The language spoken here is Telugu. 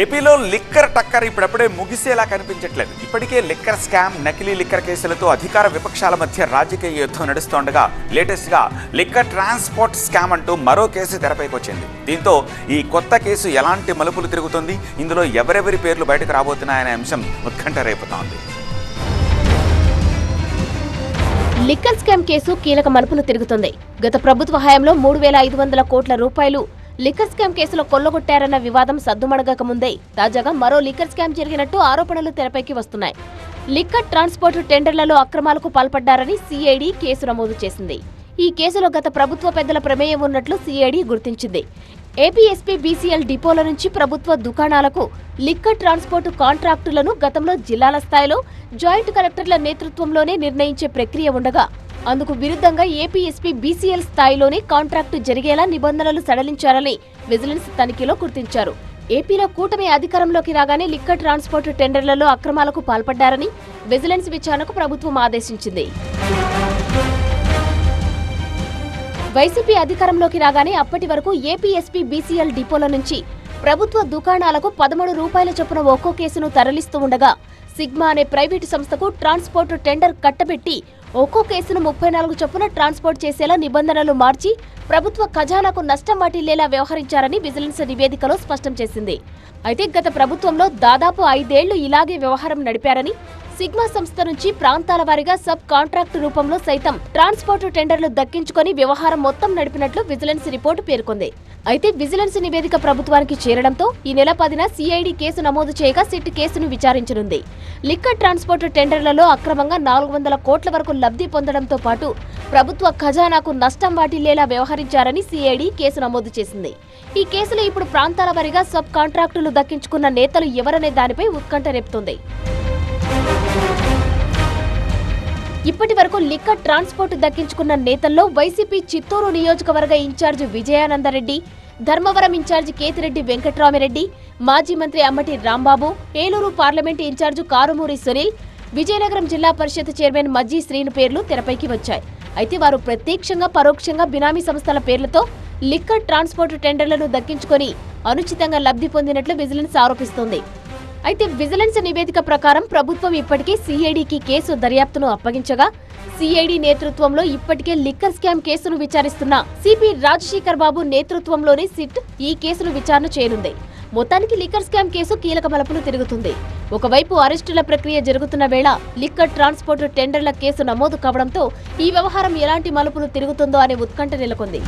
ఏపీలో లిక్కర్ టక్కర్ ఇప్పుడప్పుడే ముగిసేలా కనిపించట్లేదు. ఇప్పటికే లిక్కర్ స్కామ్, నకిలీ లిక్కర్ కేసులతో అధికార విపక్షాల మధ్య రాజకీయ యుద్ధం నడుస్తుండగా లేటెస్ట్ గా లిక్కర్ ట్రాన్స్పోర్ట్ స్కామ్ అంటూ మరో కేసు తెరపైకి వచ్చింది. దీంతో ఈ కొత్త కేసు ఎలాంటి మలుపులు తిరుగుతుంది, ఇందులో ఎవరెవరి పేర్లు బయటకు రాబోతున్నాయనే అంశం ఉత్కంఠ రేపుతోంది. లిక్కర్ స్కామ్ కేసు కీలక మలుపులు తిరుగుతుంది. గత ప్రభుత్వ హయాంలో 3,500 కోట్ల రూపాయలు లిక్కర్ స్కామ్ కేసులో కొల్లగొట్టారన్న వివాదం సద్దుమణగక ముందే తాజాగా మరో లిక్కర్ స్కామ్ జరిగినట్టు ఆరోపణలు తెరపైకి వస్తున్నాయి. లిక్కర్ ట్రాన్స్పోర్ట్ టెండర్లలో అక్రమాలకు పాల్పడ్డారని సిఐడి కేసు నమోదు చేసింది. ఈ కేసులో గత ప్రభుత్వ పెద్దల ప్రమేయం ఉన్నట్లు సిఐడి గుర్తించింది. ఏపీఎస్పీ బీసీఎల్ డిపోల నుంచి ప్రభుత్వ దుకాణాలకు లిక్కర్ ట్రాన్స్పోర్టు కాంట్రాక్టులను గతంలో జిల్లాల స్థాయిలో జాయింట్ కలెక్టర్ల నేతృత్వంలోనే నిర్ణయించే ప్రక్రియ ఉండగా అందుకు విరుద్ధంగా ఏపీఎస్పీ బీసీఎల్ స్థాయిలోనే కాంట్రాక్టు జరిగేలా నిబంధనలు సడలించారని విజిలెన్స్ తనిఖీలో గుర్తించారు. ఏపీలో కూటమి అధికారంలోకి రాగానే లిక్కర్ ట్రాన్స్పోర్ట్ టెండర్లలో అక్రమాలకు పాల్పడ్డారని విజిలెన్స్ విచారణకు ప్రభుత్వం ఆదేశించింది. వైసీపీ అధికారంలోకి రాగానే అప్పటి వరకు ఏపీఎస్పీ బీసీఎల్ డిపోల నుంచి ప్రభుత్వ దుకాణాలకు 13 రూపాయల చొప్పున ఒక్కో కేసును తరలిస్తూ ఉండగా సిగ్మా అనే ప్రైవేటు సంస్థకు ట్రాన్స్పోర్ట్ టెండర్ కట్టబెట్టి ఒక్కో కేసును 34 చొప్పున ట్రాన్స్పోర్ట్ చేసేలా నిబంధనలు మార్చి ప్రభుత్వ ఖజానాకు నష్టం వాటిల్లేలా వ్యవహరించారని విజిలెన్స్ నివేదికలో స్పష్టం చేసింది. అయితే గత ప్రభుత్వంలో దాదాపు 5 ఏళ్లు ఇలాగే వ్యవహారం నడిపారని, సిగ్మా సంస్థ నుంచి ప్రాంతాల వారీగా సబ్ కాంట్రాక్ట్ రూపంలో సైతం ట్రాన్స్పోర్ట్ టెండర్లు దక్కించుకొని వ్యవహారం మొత్తం నడిపినట్లు విజిలెన్స్ రిపోర్టు పేర్కొంది. అయితే విజిలెన్స్ నివేదిక ప్రభుత్వానికి చేరడంతో ఈ నెల 10న సిఐడి కేసు నమోదు చేయగా సిట్ కేసును విచారించనుంది. లిక్కర్ ట్రాన్స్పోర్ట్ టెండర్లలో అక్రమంగా 400 కోట్ల వరకు లబ్ధి పొందడంతో పాటు ప్రభుత్వ ఖజానాకు నష్టం వాటిల్లేలా వ్యవహరించారని సిఐడి కేసు నమోదు చేసింది. ఈ కేసులో ఇప్పుడు ప్రాంతాల వారీగా సబ్ కాంట్రాక్టులు దక్కించుకున్న నేతలు ఎవరనే దానిపై ఉత్కంఠ రేపుతోంది. ఇప్పటి వరకు లిక్కర్ ట్రాన్స్పోర్ట్ దక్కించుకున్న నేతల్లో వైసీపీ చిత్తూరు నియోజకవర్గ ఇన్ఛార్జ్ విజయానందరెడ్డి, ధర్మవరం ఇన్ఛార్జ్ కేతిరెడ్డి వెంకట్రామిరెడ్డి, మాజీ మంత్రి అమ్మటి రాంబాబు, ఏలూరు పార్లమెంటు ఇన్ఛార్జ్ కారుమూరి సునీల్, విజయనగరం జిల్లా పరిషత్ చైర్మన్ మజ్జీ శ్రీను పేర్లు తెరపైకి వచ్చాయి. అయితే వారు ప్రత్యక్షంగా పరోక్షంగా బినామీ సంస్థల పేర్లతో లిక్కర్ ట్రాన్స్పోర్ట్ టెండర్లను దక్కించుకొని అనుచితంగా లబ్ధి పొందినట్లు విజిలెన్స్ ఆరోపిస్తోంది. అయితే విజిలెన్స్ నివేదిక ప్రకారం ప్రభుత్వం ఇప్పటికే సిఐడికి కేసు దర్యాప్తును అప్పగించగా సిఐడి నేతృత్వంలో ఇప్పటికే లిక్కర్ స్కామ్ కేసును విచారిస్తున్న సిపి రాజశేఖర్ బాబు నేతృత్వంలోని సిట్ ఈ కేసును విచారణ చేయనుంది. మొత్తానికి లిక్కర్ స్కామ్ కేసు కీలక మలుపులు తిరుగుతుంది. ఒకవైపు అరెస్టుల ప్రక్రియ జరుగుతున్న వేళ లిక్కర్ ట్రాన్స్పోర్ట్ టెండర్ల కేసు నమోదు కావడంతో ఈ వ్యవహారం ఎలాంటి మలుపులు తిరుగుతుందో అనే ఉత్కంఠ నెలకొంది.